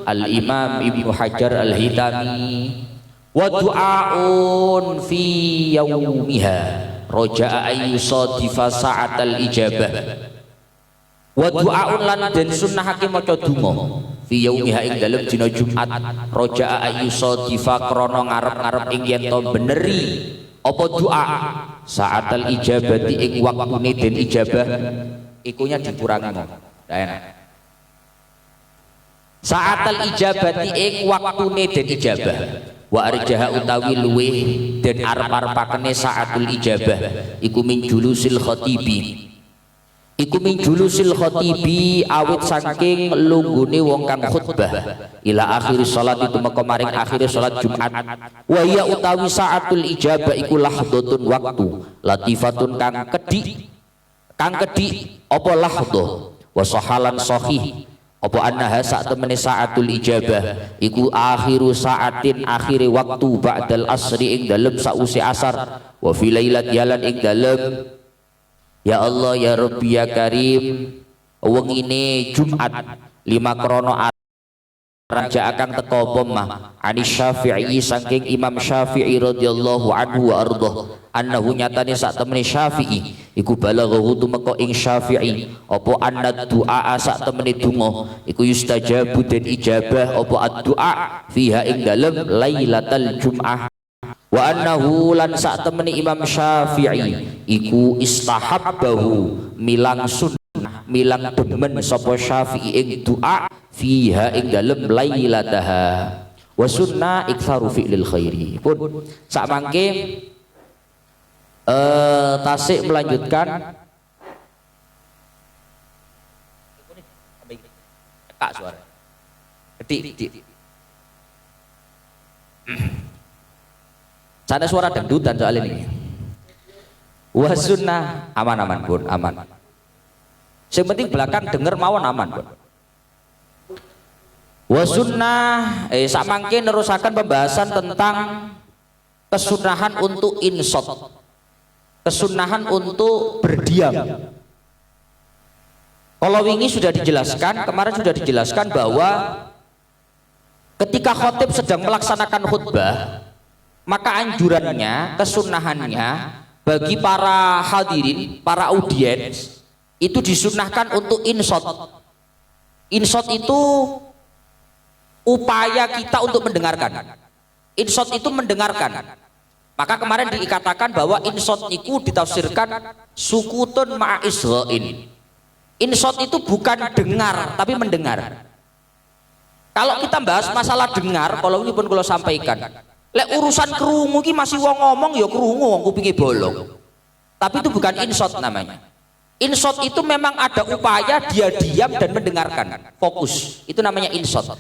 Al-Imam Ibnu Hajar Al-Hitami, wa du'aun fi yaumiha roja'a ayyusadifa sa'atal ijabah. Wa du'aun lan den sunnahake maca donga fi yaumiha ing dalem dina Jumat roja'a ayyusadifa krana ngarep-ngarep ing yen to beneri apa doa sa'atal ijabati ing waktune den ijabah ikunya dikurangi mo. Sa'atal ijabati ing waktune den ijabah wa arjaha utawi luweh den arep-arepakene sa'atul ijabah iku min julusil khatibi, iku min julusil khatibi awit saking lunggune wong kang khutbah ila akhir salat itu meka maring akhir salat Jumat. Wa ya utawi sa'atul ijabah iku lahdhatun waktu latifatun kang kedi apa lahdhah wa sahalan sahih apa annaha sak temene saatul ijabah iku akhiru saatin akhire waktu ba'dal asri ing dalem sause asar wa fi lailat yalan ing dalem ya Allah ya Rabbi ya Karim wengine Jumat lima krono raja akan teko pemah ani Syafi'i saking Imam Syafi'i radhiyallahu anhu wa ardhah annahu nyatane sak temene Syafi'i iku balaghu tumeka ing Syafi'i apa annad du'a sak temene donga iku yustajabu den ijabah apa ad-du'a fiha ing dalem lailatal jum'ah wa annahu lan sak temene Imam Syafi'i iku istahabbahu milang sunnah milang demen sapa Syafi'i ing du'a fiha ing dalem lailataha wa sunnah iktsaru fi'lil khairi pun sak mangke tasik melanjutkan kak suara ketik sana suara dangdutan soal ini wa sunnah aman pun aman yang penting belakang denger mawon aman pun wa sunnah sak mangke nerusaken pembahasan tentang kesunahan untuk insot, kesunahan untuk berdiam. Kalau wingi sudah dijelaskan, kemarin sudah dijelaskan bahwa ketika khotib sedang melaksanakan khutbah maka anjurannya, kesunahannya bagi para hadirin, para audiens itu disunahkan untuk insot. Insot itu upaya kita untuk mendengarkan. Insot itu mendengarkan. Maka kemarin dikatakan bahwa insot itu ditafsirkan sukutun ma'a isra'in. Insot itu bukan dengar tapi mendengar. Kalau kita bahas masalah dengar, kalau ini pun kalau sampaikan, lek urusan kerungu ki masih wong ngomong ya kerungu wong kupinge bolong. Tapi itu bukan insot namanya. Insot itu memang ada upaya dia diam dan mendengarkan, fokus. Itu namanya insot.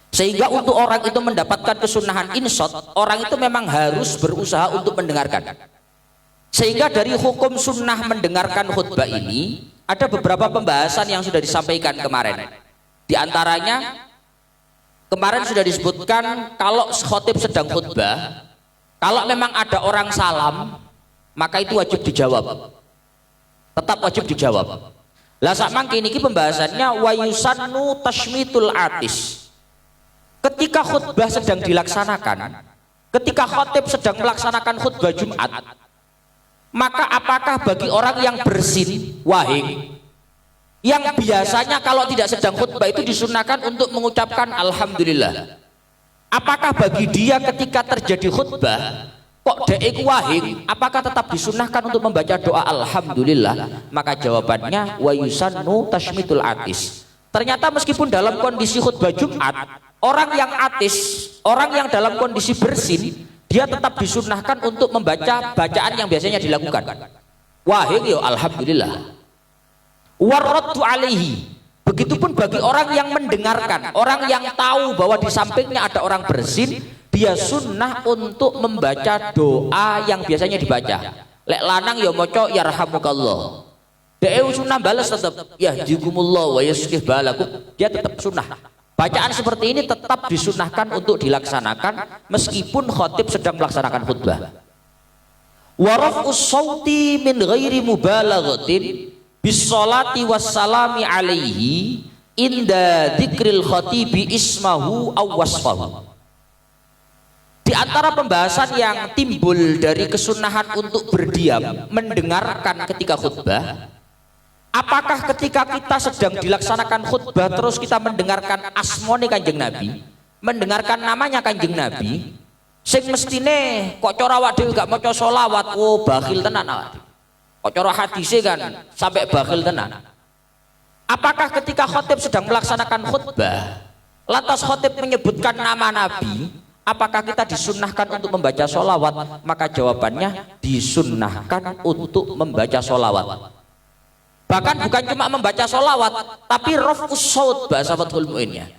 Sehingga untuk orang itu mendapatkan kesunahan insot, orang itu memang harus berusaha untuk mendengarkan. Sehingga dari hukum sunnah mendengarkan khutbah ini ada beberapa pembahasan yang sudah disampaikan kemarin. Di antaranya kemarin sudah disebutkan kalau khotib sedang khutbah, kalau memang ada orang salam maka itu wajib dijawab, tetap wajib dijawab. Lah sak mangke niki pembahasannya wa yusannu tashmitul atis. Ketika khutbah sedang dilaksanakan, ketika khotib sedang melaksanakan khutbah Jumat, maka apakah bagi orang yang bersin wahing yang biasanya kalau tidak sedang khutbah itu disunahkan untuk mengucapkan alhamdulillah, apakah bagi dia ketika terjadi khutbah kok daik wahing, apakah tetap disunahkan untuk membaca doa alhamdulillah? Maka jawabannya wa yusannu tashmitul atis. Ternyata meskipun dalam kondisi khutbah Jumat, orang yang atis, orang yang dalam kondisi bersin, dia tetap disunahkan untuk membaca bacaan yang biasanya dilakukan. Wahing ya alhamdulillah. Warraddu alaihi. Begitupun bagi orang yang mendengarkan, orang yang tahu bahwa di sampingnya ada orang bersin, dia sunnah untuk membaca doa yang biasanya dibaca. Lek lanang ya maca yarhamukallah. Dia sunnah balas tetap yahdikumullah wa yuslih balakum, dia tetap sunnah. Bacaan seperti ini tetap disunahkan untuk dilaksanakan meskipun khotib sedang melaksanakan khutbah. Wa raf'us shauti min ghairi mubalaghatin, bisolati wassalami alaihi inda dzikril khatibi ismahu aw wasfahu. Di antara pembahasan yang timbul dari kesunahan untuk berdiam mendengarkan ketika khutbah, apakah ketika kita sedang dilaksanakan khutbah terus kita mendengarkan asmone Kanjeng Nabi, mendengarkan namanya Kanjeng Nabi, sing mestine kok cara awak dhewe gak maca selawat, oh bakhil tenan awak dhewe. Kok cara hadise kan sampai bakhil tenan. Apakah ketika khotib sedang melaksanakan khutbah, lantas khotib menyebutkan nama Nabi, apakah kita disunnahkan untuk membaca sholawat? Maka jawabannya disunnahkan untuk membaca sholawat. Bahkan bukan cuma membaca sholawat, tapi raf'us shaut bahasa Fathul Mu'innya.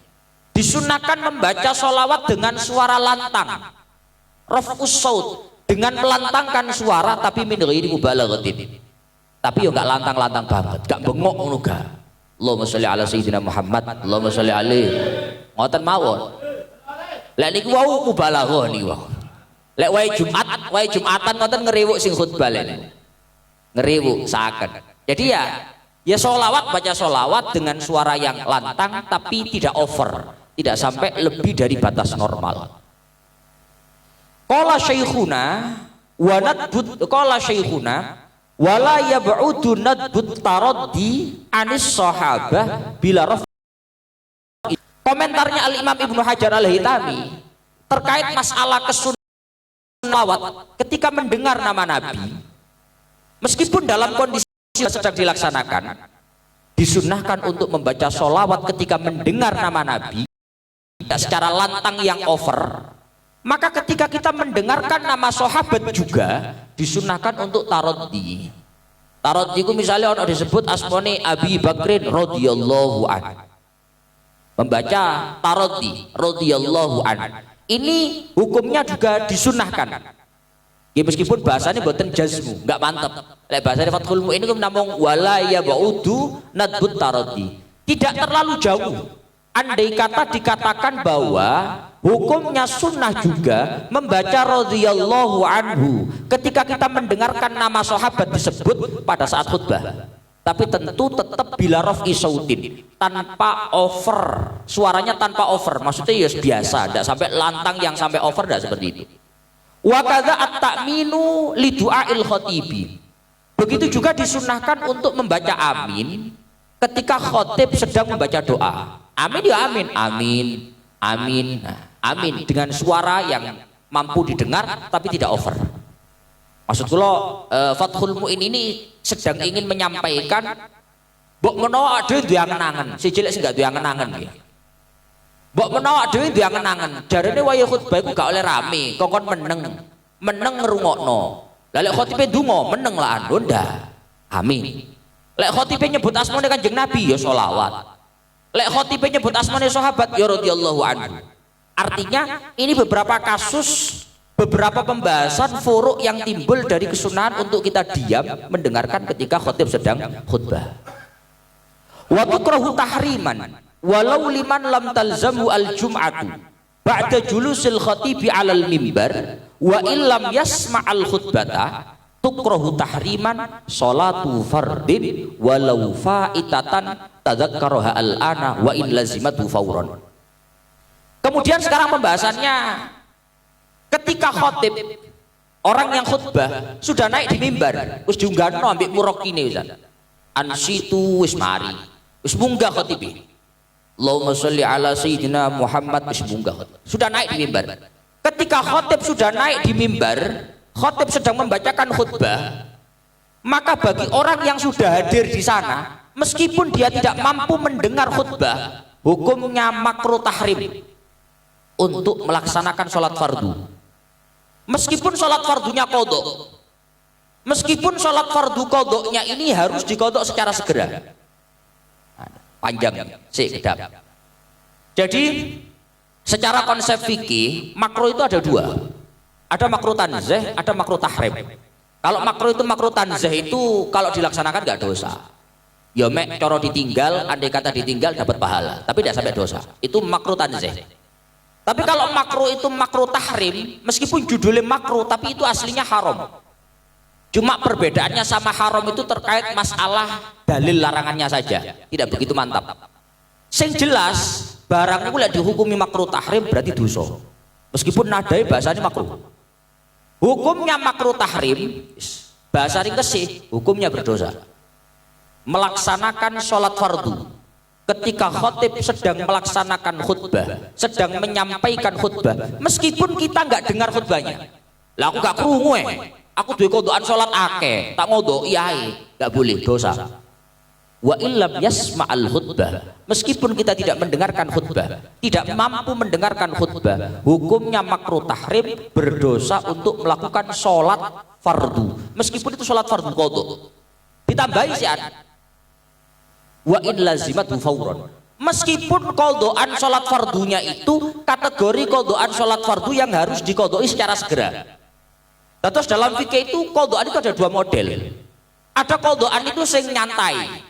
Disunnahkan membaca sholawat dengan suara lantang. Raf'us shaut, dengan melantangkan suara tapi min ghairi mubalaghatin. Tapi yo gak lantang-lantang banget, gak bengok ngono gak. Allahumma sholli ala sayyidina Muhammad, Allahumma sholli alaihi. Ngoten mawon. Lek niku wau mubalaghah niku wau. Lek wae Jumatan ngoten ngerewuk sing khutbah lek. Ngerewuk saken. Jadi ya sholawat, baca sholawat dengan suara yang lantang tapi tidak over, tidak sampai lebih dari batas normal. Qala syekhuna wa nadbut qala syekhuna wala yab'udu nadbut taraddi anis sahabah bila raf. Komentarnya Al-Imam Ibnu Hajar Al-Haytami terkait masalah kesunnahwat ketika mendengar nama Nabi, meskipun dalam kondisi sedang dilaksanakan, disunnahkan untuk membaca sholawat ketika mendengar nama Nabi tidak secara lantang yang over. Maka ketika kita mendengarkan nama sahabat juga disunnahkan untuk taraddi. Taraddi itu misalnya orang disebut asmone Abi Bakrin radhiyallahu anhu, membaca taraddi radhiyallahu anhu. Ini hukumnya juga disunnahkan. Ya, meskipun bahasanya buatan jazmu, nggak mantap. Lek bahasanya Fathul Mu'in itu namung wala yab'udu nadbut taraddi. Tidak terlalu jauh. Andai kata dikatakan bahwa hukumnya sunnah juga membaca radhiyallahu anhu ketika kita mendengarkan nama sahabat disebut pada saat khutbah. Tapi tentu tetap bila raf'i sautin, tanpa over, suaranya tanpa over. Maksudnya ya biasa, tidak sampai lantang yang sampai over, tidak seperti itu. Wa kadza at-ta'minu li du'ail khatibi. Begitu juga disunnahkan untuk membaca amin ketika khotib sedang membaca doa. Amin ya amin, amin, amin, nah, amin dengan suara yang mampu didengar tapi tidak over. Maksud kula Fathul Mu'in ini sedang ingin menyampaikan mbok menawa dhewe duwe angen-angen, si cilik sing gak duwe angen-angen ya. Mbok menawa dhewe duwe angen-angen, jarene waya khutbah iku gak oleh rame, kongkon meneng ngrungokno. Lah lek khotibe ndonga meneng lah ndak. Amin. Lek khotibe nyebut asmane Kanjeng Nabi ya sholawat. Lek khotibe nyebut asmane sahabat ya radhiyallahu anhu. Artinya ini beberapa kasus, beberapa pembahasan furuk yang timbul dari kesunahan untuk kita diam mendengarkan ketika khotib sedang khutbah. Wa tukrahu tahriman walau liman lam talzamu al-jum'atu ba'da julusil khatibi 'alal mimbar wa illam yasma'al khutbata tukrahu tahriman sholatu fardin walau fa'itatan tadzakkaraha al-ana wa in lazimatu fawran. Kemudian sekarang pembahasannya ketika khotib, orang yang khutbah sudah naik di mimbar, wis diunggahno ambek murokine wis. Ansitu wis mari. Wis munggah khotibe. Allahumma sholli ala sayyidina Muhammad, wis munggah. Sudah naik di mimbar. Ketika khotib sudah naik di mimbar, khotib sedang membacakan khutbah, maka bagi orang yang sudah hadir di sana, meskipun dia tidak mampu mendengar khutbah, hukumnya makruh tahrim untuk melaksanakan sholat fardu. Meskipun sholat fardunya kodok, meskipun sholat fardu kodoknya ini harus dikodok secara segera, panjang sih kedap. Jadi secara konsep fikih makruh itu ada dua, ada makruh tanzih, ada makruh tahrim. Kalau makruh itu makruh tanzih itu kalau dilaksanakan nggak dosa. Ya mek coro ditinggal, andai kata ditinggal dapat pahala, tapi tidak sampai dosa. Itu makruh tanzih. Tapi kalau makruh itu makruh tahrim, meskipun judulnya makruh tapi itu aslinya haram. Cuma perbedaannya sama haram itu terkait masalah dalil larangannya saja, tidak begitu mantap. Sing jelas barang itu lek dihukumi makruh tahrim berarti dosa. Meskipun nadai bahasanya makruh. Hukumnya makruh tahrim, bahasa ringkes sih, hukumnya berdosa. Melaksanakan sholat fardu ketika khotib sedang melaksanakan khutbah, sedang menyampaikan khutbah, meskipun kita nggak dengar khutbahnya. Lah aku nggak krungu aku duwe kodokan sholat akeh, tak ngodok iya, nggak boleh, dosa. Wa illam yasma'al khutbah, meskipun kita tidak mendengarkan khutbah, tidak mampu mendengarkan khutbah, hukumnya makruh tahrim, berdosa untuk melakukan sholat fardu, meskipun itu sholat fardu qadha. Ditambahi syi'an wa in lazimatu fawran, meskipun qadhaan sholat fardunya itu kategori qadhaan sholat fardu yang harus diqadhai secara segera. Terus dalam fikih itu qadhaan itu ada dua model. Ada qadhaan itu sing nyantai,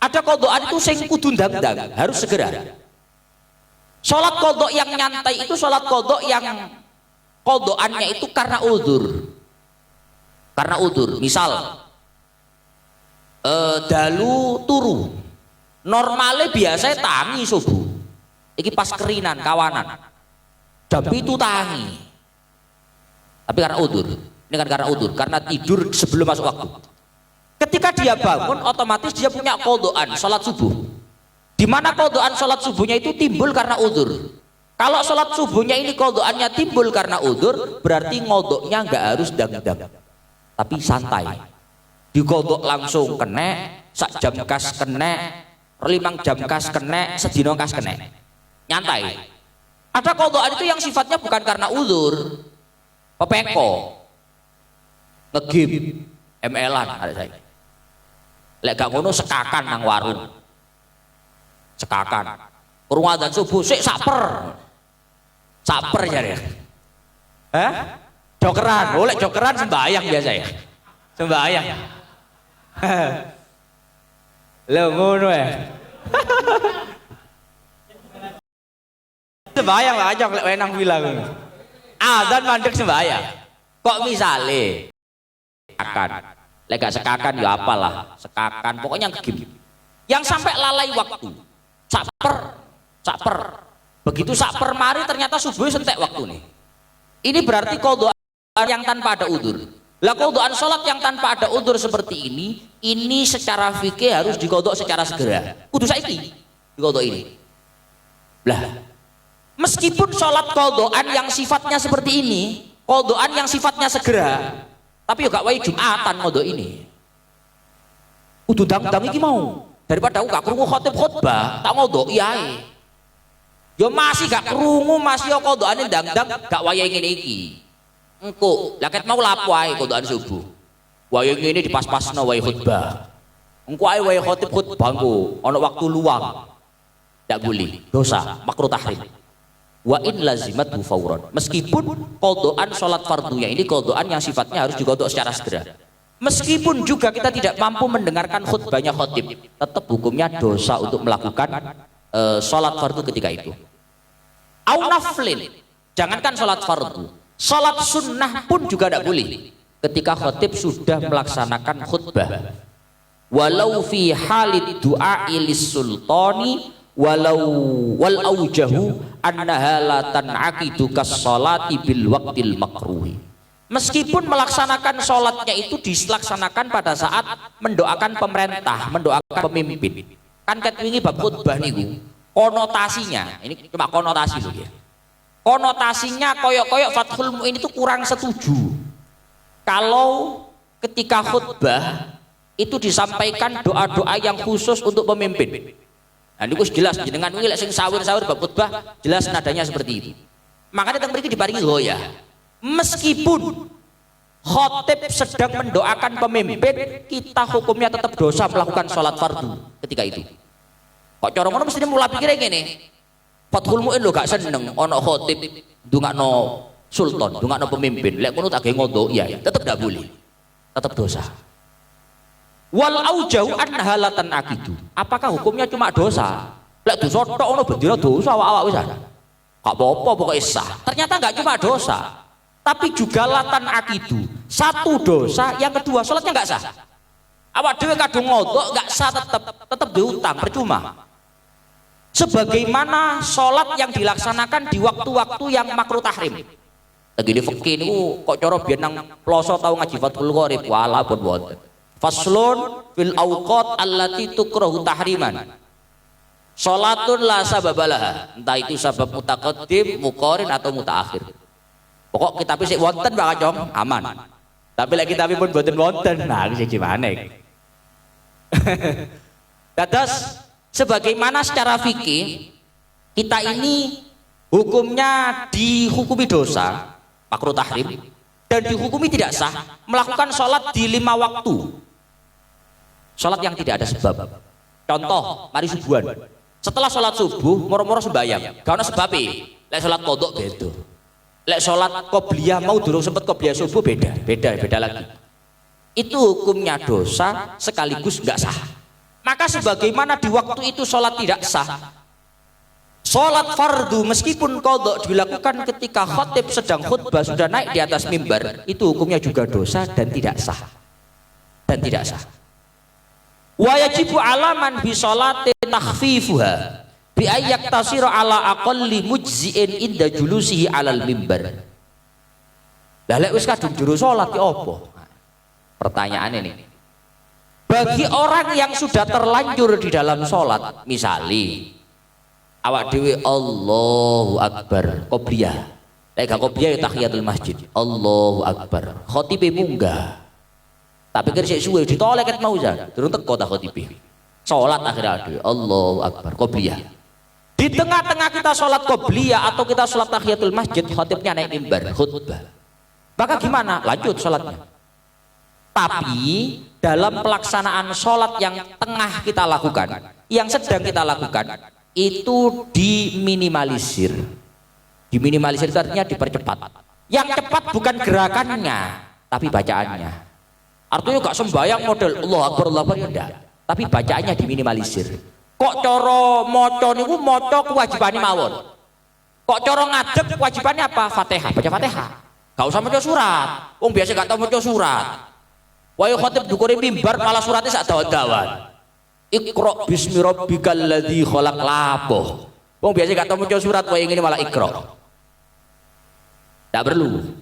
ada qadhaan itu sing kudu ndang-ndang, harus segera. Sholat qadha yang nyantai itu sholat qadha yang qadhaannya itu karena udzur. Karena udzur, misal dalu turu, normalnya biasanya tangi subuh, iki pas kerinan kawanan, tapi itu tangi, tapi karena udzur. Ini kan karena udzur, karena tidur sebelum masuk waktu. Ketika dia bangun, otomatis dia punya qadhaan sholat subuh, di mana qadhaan sholat subuhnya itu timbul karena udzur. Kalau sholat subuhnya ini qadhaannya timbul karena udzur, berarti ngodoknya nggak harus dang-dang, tapi santai, digodok langsung kena, sak jam kas kena, 5 jam kas kena, sedino kas kena, nyantai. Ada qadhaan itu yang sifatnya bukan karena udzur, pepeko, ngegim, ML-an ada saya. Lek gak ngono sekakan nang warung, sekakan kurung adzan subuh sik saper ya. Jokeran, oleh jokeran sembahyang biasa ya, sembahyang. Lho ngono sembahyang lah aja lek wenang bilang adzan mandek sembahyang. Kok misale akan lek gak sekakan ya apalah, sekakan pokoknya ngegim yang sampai lalai waktu, saper begitu saper mari ternyata subuh sentek waktu nih. Ini berarti qadhaan yang tanpa ada udzur. Lah qadhaan sholat yang tanpa ada udzur seperti ini secara fikih harus diqadha secara segera, kudu saiki diqadha ini. Lah meskipun sholat qadhaan yang sifatnya seperti ini, qadhaan yang sifatnya segera, tapi gak wae Jumatan ngodok ini. Kudu dang-dang iki mau. Daripada aku gak krungu khotib khotbah, tak ngodok iya. Yo masih gak krungu, masih yo qadhaane dang-dang, gak wayahe ngene iki. Engko, lah ket mau lapo ae qadhaan subuh. Wayahe ngene dipas-pasno wayahe khotbah. Engko ae wayahe khotib khotbah engko ana waktu luang. Ndak boleh, dosa, makruh tahrim. Wa in lazimat fawran, meskipun qadhaan sholat fardunya ini qadhaan yang sifatnya harus diqadha secara segera, meskipun juga kita tidak mampu mendengarkan khutbahnya khotib, tetap hukumnya dosa untuk melakukan sholat fardu ketika itu. Au naflin, jangankan sholat fardu, sholat sunnah pun juga tidak boleh ketika khotib sudah melaksanakan khutbah, walau fi halid du'a ilis sultani walau wal aujahu annaha la tan'aqidu kas-sholati bil waqtil makruhi. Meskipun melaksanakan sholatnya itu dilaksanakan pada saat mendoakan pemerintah, mendoakan pemimpin. Kan ket wingi bab khutbah niku konotasinya, ini cuma konotasi loh ya. Konotasinya koyok-koyok Fathul Mu'in itu kurang setuju kalau ketika khutbah itu disampaikan doa-doa yang khusus untuk pemimpin. Nah, ini jelas jenengan wingi lek sing sawur-sawur bab khutbah jelas nadanya seperti itu. Makanya teng mriki diparingi goyah. Meskipun khotib sedang mendoakan pemimpin, kita hukumnya tetap dosa melakukan sholat fardu ketika itu. Kok cara ngono mesti mulai pikirnya gini, Fathul Mu'in lo gak seneng ono khotib ndongakno sultan, ndongakno pemimpin, lek ngono tak gawe ngondo, iya tetap gak boleh, tetap dosa. Wal aujau annaha la tan'aqidu, apakah hukumnya cuma dosa? Lek dosa tok ono bendina dosa awak-awak wis ada. Gak apa-apa pokoknya sah. Ternyata gak cuma dosa, tapi juga latan akidu, satu dosa, yang kedua sholatnya nggak sah. Awak dhewe kadung ngodok nggak sah, tetap diutang, percuma. Sebagaimana sholat yang dilaksanakan di waktu-waktu yang makruh tahrim. Lagi di fikih niku kok cara biyen nang ploso tau ngaji Fathul Qorib wala pun wonten. Faslun fil awqat allati tukrahu tahriman. Sholatun la sababalah, entah itu sabab mutaqaddim, muqarin atau mutaakhir. Pokok kitab sik wonten Pak Kacong, aman. Tapi lek kitab pun mboten wonten. Nah, iki gimana? Dados sebagaimana secara fikih kita ini hukumnya dihukumi dosa makruh tahrim dan dihukumi tidak sah melakukan sholat di 5 waktu, sholat yang tidak ada sebab. Contoh, mari subuhan, setelah sholat subuh moro-moro sembahyang gak ada sebabnya. Lek sholat qodok beda, lek sholat qobliyah mau durung sempet qobliyah subuh beda lagi. Itu hukumnya dosa sekaligus nggak sah. Maka sebagaimana di waktu itu sholat tidak sah, sholat fardu meskipun qodok dilakukan ketika khatib sedang khutbah sudah naik di atas mimbar, itu hukumnya juga dosa dan tidak sah. Wa yajibu alaman bi sholati takhfifuha bi ayyak tasira ala aqalli mujziin inda julusihi alal mimbar. Lah lek wis kadung juru sholat ya apa? Pertanyaan ini. Bagi orang yang sudah terlanjur di dalam sholat, misali awak dewe Allahu Akbar qobliyah, lek gak qobliyah ya tahiyatul masjid, Allahu Akbar, khotibe munggah, tapi kira sik suwe ditoleh ket mau jan durung teko ta khotibe, sholat akhirnya dewe Allahu Akbar qobliyah. Di tengah-tengah kita sholat qobliyah atau kita sholat tahiyatul masjid, khotibnya naik mimbar khutbah, maka gimana? Lanjut sholatnya. Tapi dalam pelaksanaan sholat yang tengah kita lakukan, yang sedang kita lakukan, itu diminimalisir. Diminimalisir itu artinya dipercepat. Yang cepat bukan gerakannya, tapi bacaannya. Artinya gak sembayang model Allah Akbar ya enggak, tapi bacaannya diminimalisir. Kok coro moco niku moco kewajibannya mawon. Kok coro ngadeg kewajibannya apa? Fatihah, baca Fatihah. Gak usah maca surat. Wong biasa gak tau maca surat. Wae khatib dukure mimbar malah suratnya sak dawan-dawan. Iqra bismi rabbikal ladzi khalaq lapo. Wong biasa gak tau maca surat wae ngene malah iqra. Enggak perlu.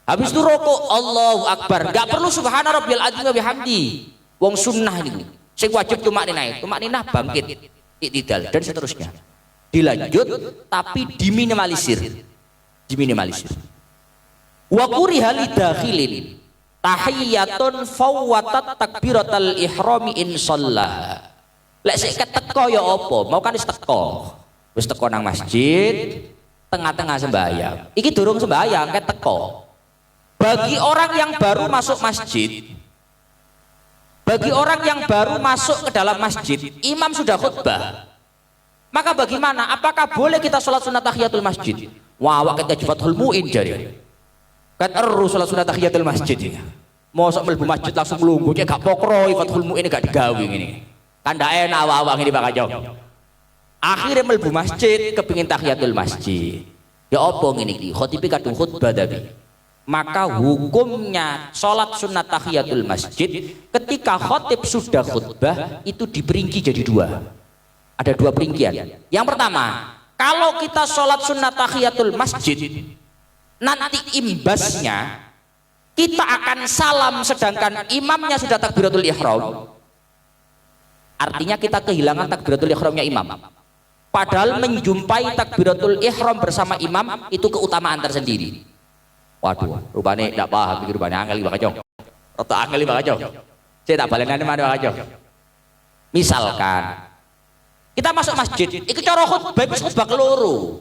Habis itu rokok Allahu Akbar, enggak perlu subhana rabbiyal azim wa bihamdi. Wong sunnah ini. Sing wajib tumak ninah bangkit, iktidal dan seterusnya. Dilanjut tapi diminimalisir. Wa kuriha lidakhilin tahiyatun fawwatat takbiratal ihrami in shallah. Lek sik keteko ya apa? Mau kan wis teko. Wis teko nang masjid, tengah-tengah sembahyang. Iki durung sembahyang ket teko. Bagi orang yang baru masuk masjid, bagi orang yang baru masuk ke dalam masjid, imam sudah khutbah. Maka bagaimana? Apakah boleh kita sholat sunat tahiyatul masjid? Wah, awak kita Fathul Muin jari. Kan sholat sunat tahiyatul masjid ya. Mosok mlebu masjid langsung mlungguh gak pokro Fathul Muin gak digawe ngene. Kan ndak enak awak-awak ngene Pak Kacong. Akhirnya mlebu masjid kepingin tahiyatul masjid. Ya apa ngene iki? Khatibe kadung khutbah tadi. Maka hukumnya sholat sunat tahiyatul masjid ketika khatib sudah khutbah itu diperingki jadi dua. Ada dua peringkian. Yang pertama, kalau kita sholat sunat tahiyatul masjid, nanti imbasnya kita akan salam sedangkan imamnya sudah takbiratul ihram. Artinya kita kehilangan takbiratul ihramnya imam. Padahal menjumpai takbiratul ihram bersama imam itu keutamaan tersendiri. Waduh, rupanya tidak paham, rupanya angel Pak Kacong. Rata angel Pak Kacong. Saya tak balenan mana Pak Kacong. Misalkan kita masuk masjid, ikut cara khutbah, khutbah keloro.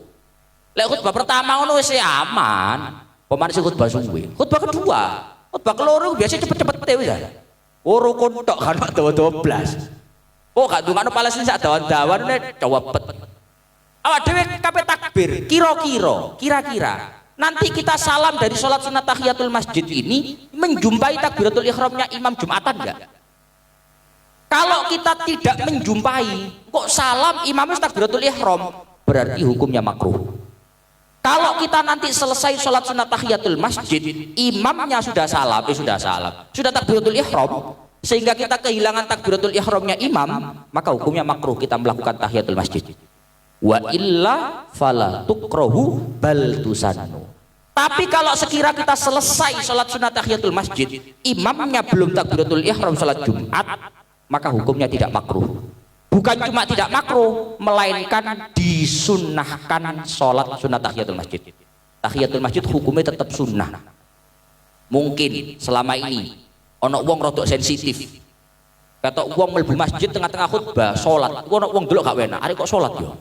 Lek khutbah pertama ngono wis aman. Pemanis khutbah suwe. Khutbah kedua, khutbah keloro biasa cepet-cepet wis. Oh rukun tok kan 12. Oh gak dungakno Palestina sak dawan-dawan cowepet. Awak dhewe kabeh takbir, kira-kira nanti kita salam dari sholat sunat tahiyatul masjid ini menjumpai takbiratul ihramnya imam Jumatan enggak? Kalau kita tidak menjumpai, kok salam imamnya takbiratul ihram, berarti hukumnya makruh. Kalau kita nanti selesai sholat sunat tahiyatul masjid, imamnya sudah salam, sudah takbiratul ihram, sehingga kita kehilangan takbiratul ihramnya imam, maka hukumnya makruh kita melakukan tahiyatul masjid. Wa illa fala tukrahu bal tusannu. Tapi kalau sekira kita selesai sholat sunat tahiyatul masjid, imamnya belum takbiratul ihram sholat Jumat, maka hukumnya tidak makruh. Bukan cuma tidak makruh, melainkan disunnahkan sholat sunat tahiyatul masjid. Tahiyatul masjid hukumnya tetap sunnah. Mungkin selama ini ono wong rodok sensitif, kata wong mlebu masjid tengah-tengah khutbah sholat, ono wong delok gak enak, arek kok sholat yo.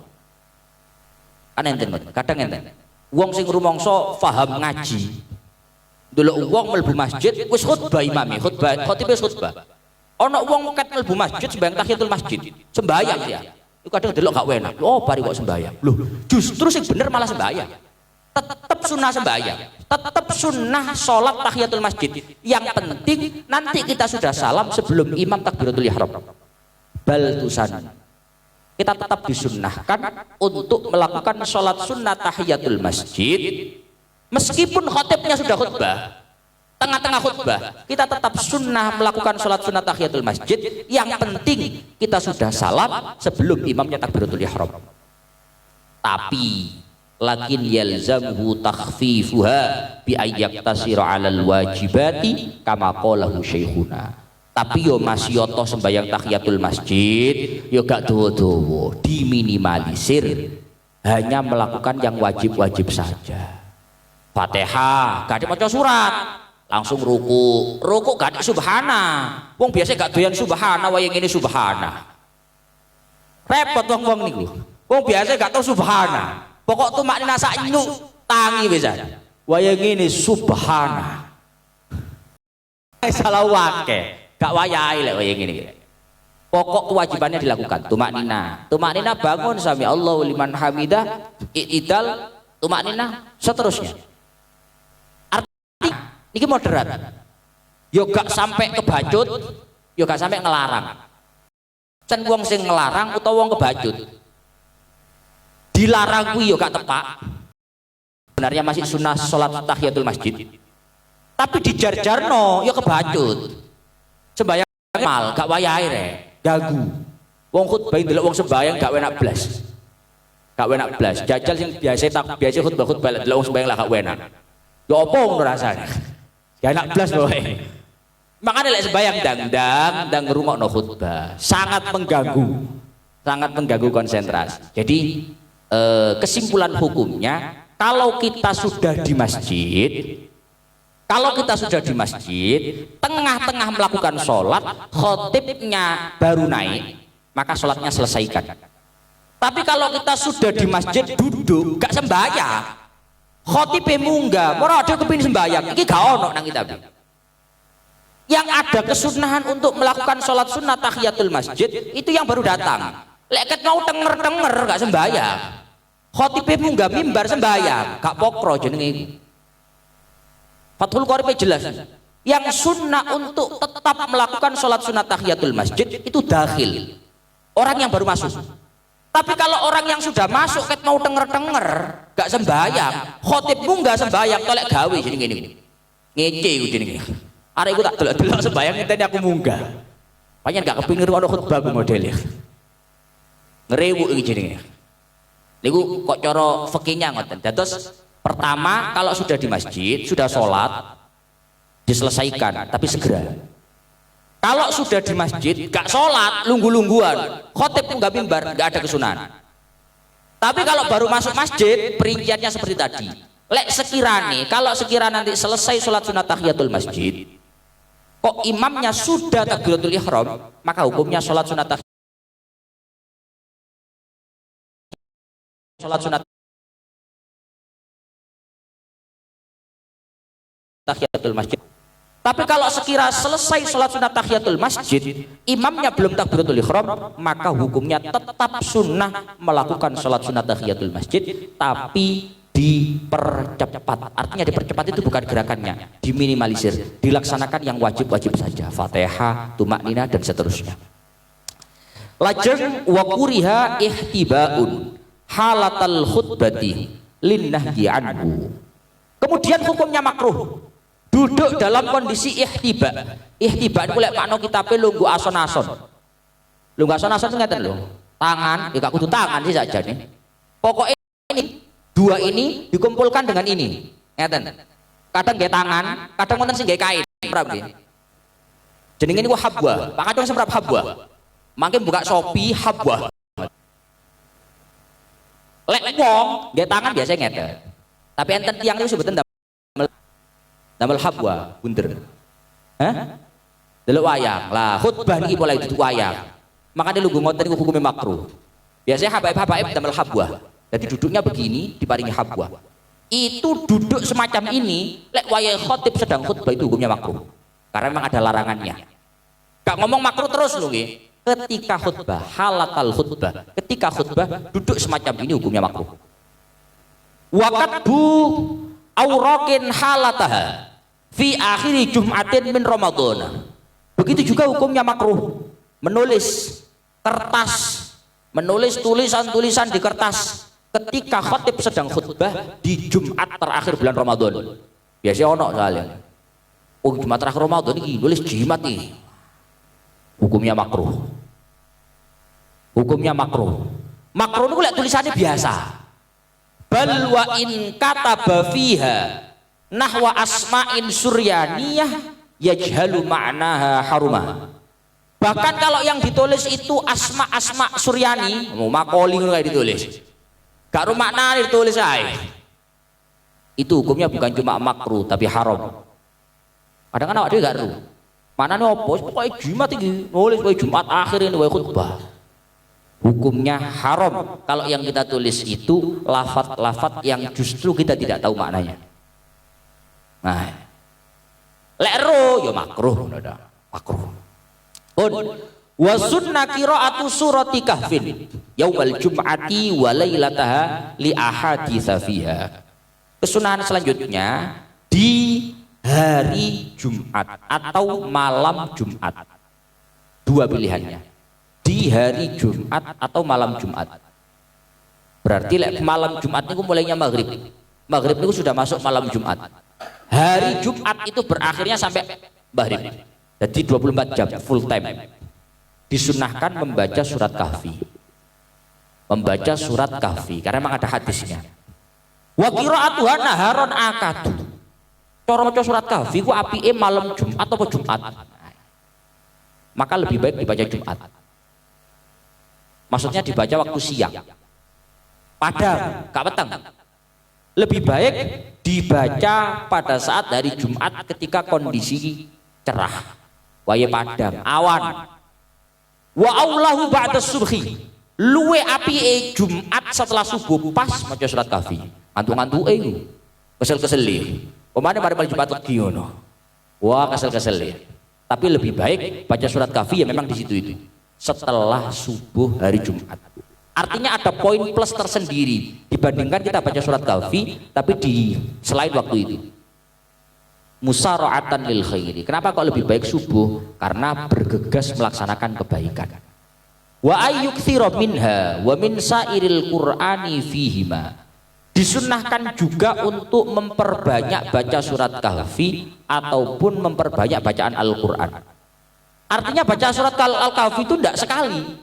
Kan enten, kadang enten. Wong sing rumangsa paham ngaji, delok wong mlebu masjid wis khutbah imame, khotibé khutbah. Ono wong ket mlebu masjid sembahyang tahiyatul masjid, sembahyang ya. Iku kadang delok gak enak. Oh, bari kok sembahyang. Loh, justru sing bener malah sembahyang. Tetap sunnah sembahyang, tetap sunnah sholat tahiyatul masjid. Yang penting nanti kita sudah salam sebelum imam takbiratul ihram. Bal tusan. Kita tetap disunnahkan untuk melakukan sholat sunnah tahiyatul masjid, meskipun khotibnya sudah khutbah. Tengah-tengah khutbah kita tetap sunnah melakukan sholat sunnah tahiyatul masjid. Yang penting kita sudah salam sebelum imamnya takbiratul ihram. Tapi lakin yalzamhu takhfifuha bi ayyaktasira 'alal wajibati kama qalahu syekhuna. Tapi yo masih yoto sembahyang tahiyatul masjid yo gak dawa-dawa, diminimalisir, hanya melakukan yang wajib-wajib saja. Fatihah gak dimaca surat, langsung ruku gak subhana. Wong biasa gak doyan subhana, wayang ini subhana. Repot wong niku. Wong biasa gak tau subhana. Pokok tuh makna sak nyuk tangi bisa. Wayang ini subhana. Salah wake, gak wayahe lek wayang ini. Pokok kewajibannya dilakukan. Tumak nina bangun sami Allahu liman hamidah, i'tidal, tumak nina seterusnya. Ini moderat, yo gak sampai kebacut, yo gak sampai ngelarang. Can wong sing ngelarang utawa wong kebacut, dilarang kuwi yo gak tepak. Sebenarnya masih sunnah sholat tahiyatul masjid, tapi dijar-jarno yo kebacut. Sembayang mal gak wayahe rek, gagu. Wong khutbah ndelok wong sembayang gak enak blas. Gak enak blas. Jajal sing biasa khutbah ndelok wong sembayang lah gak enak. Yo opo ngono rasane. Ya enak blas boy. Makanya lek sembayang dang ngrungokno khutbah sangat mengganggu konsentrasi. Jadi kesimpulan hukumnya, kalau kita sudah di masjid, tengah-tengah melakukan sholat, khotibnya baru naik, maka sholatnya selesaikan. Tapi kalau kita sudah di masjid duduk gak sembahyang, khotibnya munggah, ora ada kepingin sembahyang, iki gak ono nang kitab. Yang ada kesunahan untuk melakukan sholat sunnah tahiyatul masjid itu yang baru datang. Leket mau denger gak sembahyang, khotibnya munggah mimbar sembahyang, gak pokro jenenge iki. Fathul Qorib jelas. Yang sunnah untuk tetap melakukan sholat sunnah tahiyatul masjid itu dakhil, orang yang baru masuk. Tapi kalau orang yang sudah masuk ket mau denger gak sembahyang, khotibmu gak sembahyang, tolek gawe jadi gini. Ngece iku jenenge. Arek iku tak delok sembahyang ngenteni aku munggah. Panjen gak kepengin ono khutbah ku modele. Ngrewuk iki jenenge. Niku kok cara fikihnya ngoten. Dados pertama kalau sudah di masjid, sudah sholat diselesaikan tapi segera. Kalau sudah di masjid gak sholat, lunggu-lungguan, khotib nggak mimbar, gak ada kesunahan. Tapi kalau baru masuk masjid, perinciannya seperti tadi. Lek sekiranya, kalau sekiranya nanti selesai sholat sunat tahiyatul masjid, kok imamnya sudah takbiratul ihram, maka hukumnya sholat sunat tahiyatul masjid. Tapi kalau sekira selesai sholat sunat tahiyatul masjid, imamnya belum takbiratul ihram, maka hukumnya tetap sunnah melakukan sholat sunat tahiyatul masjid, tapi dipercepat. Artinya dipercepat itu bukan gerakannya, diminimalisir, dilaksanakan yang wajib-wajib saja, Fatihah, tumak nina dan seterusnya. Lajeng wa kuriha ihtibaun halatal khutbati linnahyi anhu. Kemudian hukumnya makruh duduk dalam kondisi ihtiba. Ihtiba itu lek makna kitabe lungguh ason-ason. Lungguh ason-ason ngeten lho. Tangan, ya gak kudu tangan sih saja nih. Pokoknya ini dua ini dikumpulkan dengan ini. Ngeten. Kadang nggih tangan, kadang wonten sing nggih kain. Prabu nggih. Jenenge niku habwa. Pak kadang semprap habwa. Mangke buka Shopee habwa. Lek wong nggih tangan biasa ngeten. Tapi enten tiyang niku sebutan damel habwa, bunder. Hah? Delok wayang. Lah khutbah niki mulai duduk wayang. Makanya lu ngoten niku hukumnya makruh. Biasanya habaib-habaib damel habwa. Jadi duduknya begini, diparingi habwa. Itu duduk semacam ini, lek wayang khotib sedang khutbah itu hukumnya makruh. Karena memang ada larangannya. Gak ngomong makruh terus lho nggih. Ketika khutbah, halatal khutbah. Ketika khutbah duduk semacam ini hukumnya makruh. Waqatbu auraqin halataha fi akhiri jum'atin min Ramadan. Begitu juga hukumnya makruh menulis kertas, menulis tulisan-tulisan di kertas ketika khatib sedang khutbah di Jumat terakhir bulan Ramadan. Biasanya ono soalnya. Oh, Jumat terakhir Ramadan ini nulis jimat nih. Hukumnya makruh. Hukumnya makruh. Makruh itu lihat tulisannya biasa. Bal wa in kataba fiha nahwa asma'in suryaniyah yajhalu ma'naha harumah. Bahkan kalau yang ditulis itu asma Suryani, mau makoli kayak ditulis. Gak rumah makna ditulis aja. Itu hukumnya bukan cuma makruh tapi haram. Kadang kan awak dia gak ru. Mana nih opos? Pokoknya Jumat ini nulis pokoknya Jumat akhir ini khutbah. Hukumnya haram kalau yang kita tulis itu lafaz-lafaz yang justru kita tidak tahu maknanya. Nah, lekro ya makruh, makruh. Wa sunnah qira'atu surati kahfin yaumal jum'ati wa lailataha li ahaditsa fiha. Kesunahan selanjutnya di hari Jumat atau malam Jumat. Dua pilihannya. Di hari Jumat atau malam Jumat. Berarti malam Jumat itu mulainya maghrib. Maghrib itu sudah masuk malam Jumat. Hari Jumat itu berakhirnya sampai maghrib. Jadi 24 jam full time. Disunahkan membaca surat kahfi. Membaca surat kahfi karena memang ada hadisnya. Wa qira'atuha naharon akadu. Cara maca surat kahfi ku apike malam Jumat atau Jumat. Maka lebih baik dibaca Jumat. Maksudnya dibaca waktu siang. Padang, gak petang. Lebih baik dibaca pada saat hari Jumat ketika kondisi cerah. Waya padang, awan. Wa aulahu ba'da subhi. Luwe apike Jumat setelah subuh pas maca surat kahfi. Ngantuk-ngantuke kesel-keseli. Pemane mari Jumat legi ngono. Wah, kesel-keseli. Tapi lebih baik baca surat kahfi ya memang di situ itu. Setelah subuh hari Jumat. Artinya ada poin plus tersendiri dibandingkan kita baca surat kahfi tapi di selain waktu itu. Musara'atan lil khairi. Kenapa kok lebih baik subuh? Karena bergegas melaksanakan kebaikan. Wa ayyuktsira minha wa min sairil qur'ani fihima. Disunnahkan juga untuk memperbanyak baca surat kahfi ataupun memperbanyak bacaan Al-Qur'an. Artinya baca surat Al-Kahfi itu tidak sekali,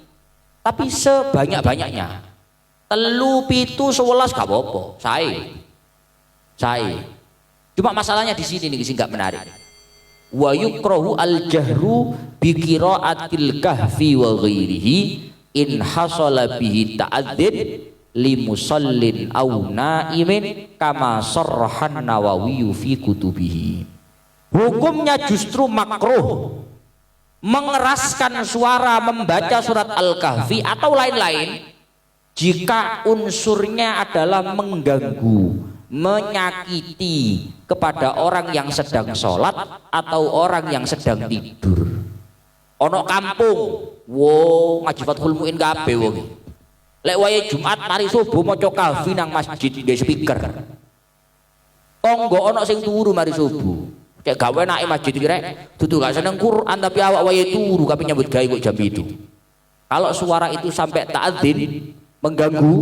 tapi sebanyak-banyaknya. 3, 7, 11 gak apa-apa. Saya. Cuma masalahnya di sini nih sih nggak menarik. Wa yukrahu al-jahru bi qira'atil kahfi wa ghairihi in hasala bihi ta'adzin li musallin aw na'imin kama sarrahan Nawawi fi kutubihi. Hukumnya justru makruh mengeraskan suara membaca surat Al-Kahfi atau lain-lain jika unsurnya adalah mengganggu, menyakiti kepada orang yang sedang sholat atau orang yang sedang tidur. Ono kampung, wo ngaji Fathul Muin kabeh wong. Lek wayahe Jumat mari subuh maca kahfi nang masjid nggo speaker. Tonggo ono sing turu mari subuh. Cek gawe enake masjid iki rek, dudu gak seneng Quran tapi awak wayahe turu kabeh nyambut gawe kok jam itu. Kalau suara itu sampai ta'adzin mengganggu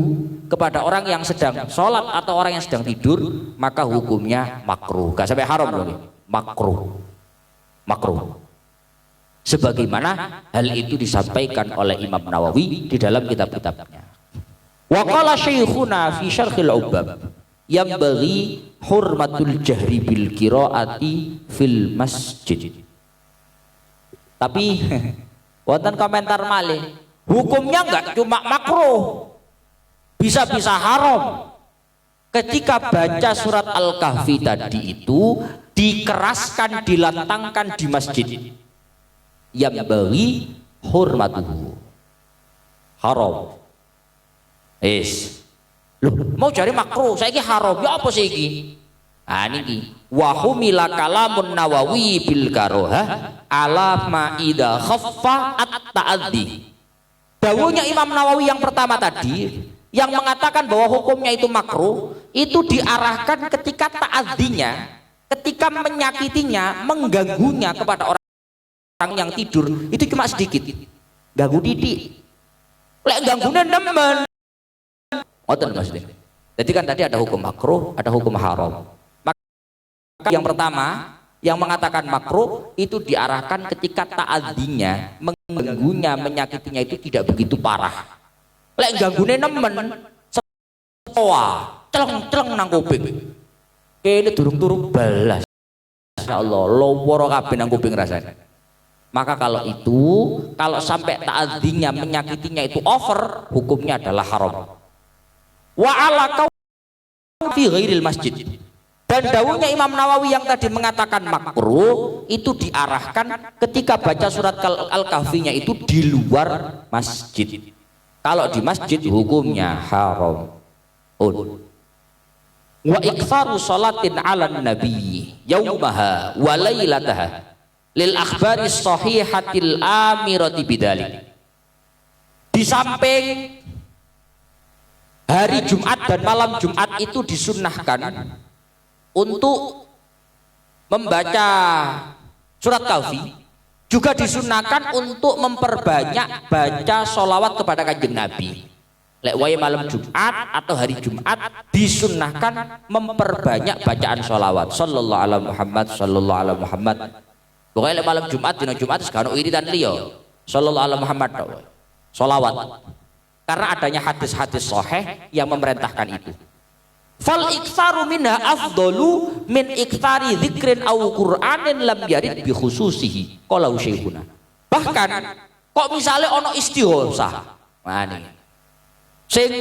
kepada orang yang sedang sholat atau orang yang sedang tidur, maka hukumnya makruh. Gak sampai haram loh, makruh. Makruh. Sebagaimana hal itu disampaikan oleh Imam Nawawi di dalam kitab-kitabnya. Wa qala syekhuna fi syarhil ubab yambaghi hurmatul jahri bil qiraati fil masjid. Tapi wonten komentar malih, hukumnya enggak cuma makruh, bisa-bisa haram. Ketika baca surat Al-Kahfi tadi itu dikeraskan, dilantangkan di masjid, yambaghi hurmatuhu, haram. Loh, mau cari makruh, saiki haram, ya apa sih iki? Ah niki wa humila kalamun Nawawi bil karoha ala ma idza khaffa at-ta'addi. Dawuhnya Imam Nawawi yang pertama tadi yang mengatakan bahwa hukumnya itu makruh, itu diarahkan ketika ta'addinya, ketika menyakitinya, mengganggunya kepada orang yang tidur itu cuma sedikit, ganggu titik. Lek ganggune nemen. Ngoten maksudnya. Jadi kan tadi ada hukum makruh, ada hukum haram. Maka yang pertama yang mengatakan makruh itu diarahkan ketika ta'addinya, mengganggunya, menyakitinya itu tidak begitu parah. Lek ganggune nemen, sewa, celeng-celeng nang kuping. Kene durung-durung balas. Insyaallah loworo kabeh nang kuping rasane. Maka kalau itu, kalau sampai ta'addinya, menyakitinya itu over, hukumnya adalah haram. Wa ala fi ghairil masjid. Dan dawuhnya Imam Nawawi yang tadi mengatakan makruh itu diarahkan ketika baca surat Al-Kahfinya itu di luar masjid. Kalau di masjid hukumnya haram. Wa iktsaru salatin 'alan nabi yaumaha wa lailataha lil akhbari sahihatil amirati bidzalik. Di samping hari Jumat dan malam Jumat itu disunnahkan untuk membaca surat Kahfi, juga disunnahkan untuk memperbanyak baca sholawat kepada kanjeng Nabi. Lek wae malam Jumat atau hari Jumat disunnahkan memperbanyak bacaan sholawat sallallahu alaihi Muhammad sallallahu alaihi Muhammad. Pokoknya lek malam Jumat dina Jumat sekarang wiridan liya sallallahu alaihi Muhammad sholawat. Karena adanya hadis-hadis sahih yang memerintahkan itu. Fal iktsaru minha afdalu min iktsari dzikrin aw qur'anin lam yarid bi khususihi qala syekhuna. Bahkan kok misalnya ono istighosah. Nah sing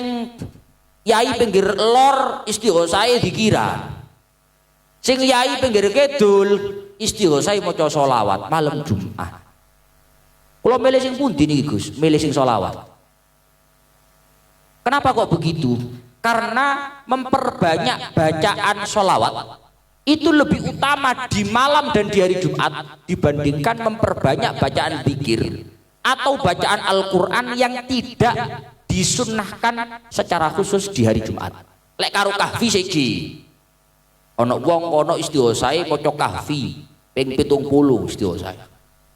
yai pinggir lor istighosahe dikira. Sing yai pinggir kidul istighosahe maca selawat malam Jumat. Kula milih sing pundi niki Gus? Milih sing selawat. Kenapa kok begitu? Karena memperbanyak bacaan sholawat itu lebih utama di malam dan di hari Jumat dibandingkan memperbanyak bacaan zikir atau bacaan Al-Quran yang tidak disunnahkan secara khusus di hari Jumat. Lek karo Kahfi siji ono wong kono istighosahe maca Kahfi ping 70 istighosahe.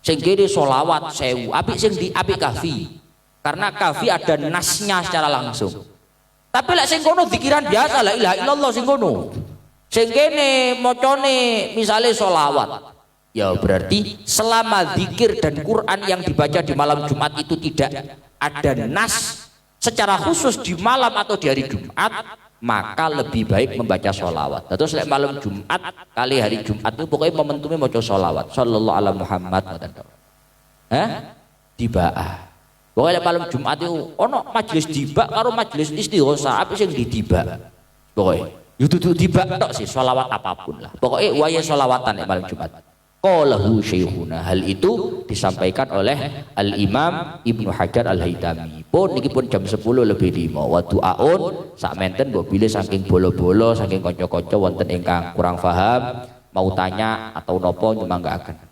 Sing kene sholawat 1000, apik sing di apik Kahfi. Karena Kahfi ada nasnya secara langsung. Tapi lek sing kono zikiran biasa la ilaha illallah sing kono. Sing kene macane misale sholawat. Ya berarti selama zikir dan Quran yang dibaca di malam Jumat itu tidak ada nas secara khusus di malam atau di hari Jumat, maka lebih baik membaca sholawat. Terus lek malam Jumat kali hari Jumat itu pokoknya momentumnya maca sholawat sallallahu alaihi Muhammad. Tibaah. Pokoknya malam Jumat itu ono majelis tiba karo majelis istighosah apa sing ditiba. Pokoknya yududu tiba tok sih sholawat apapun lah. Pokoknya waya sholawatan malam Jumat. Qalahu syekhuna, hal itu disampaikan oleh Al-Imam Ibnu Hajar Al-Haytami. Pun niki pun jam 10 lebih 5. Wa du'aun sak menten mbok pilih saking bolo-bolo saking kanca-kanca wonten ingkang kurang paham mau tanya atau nopo nyemanggaken.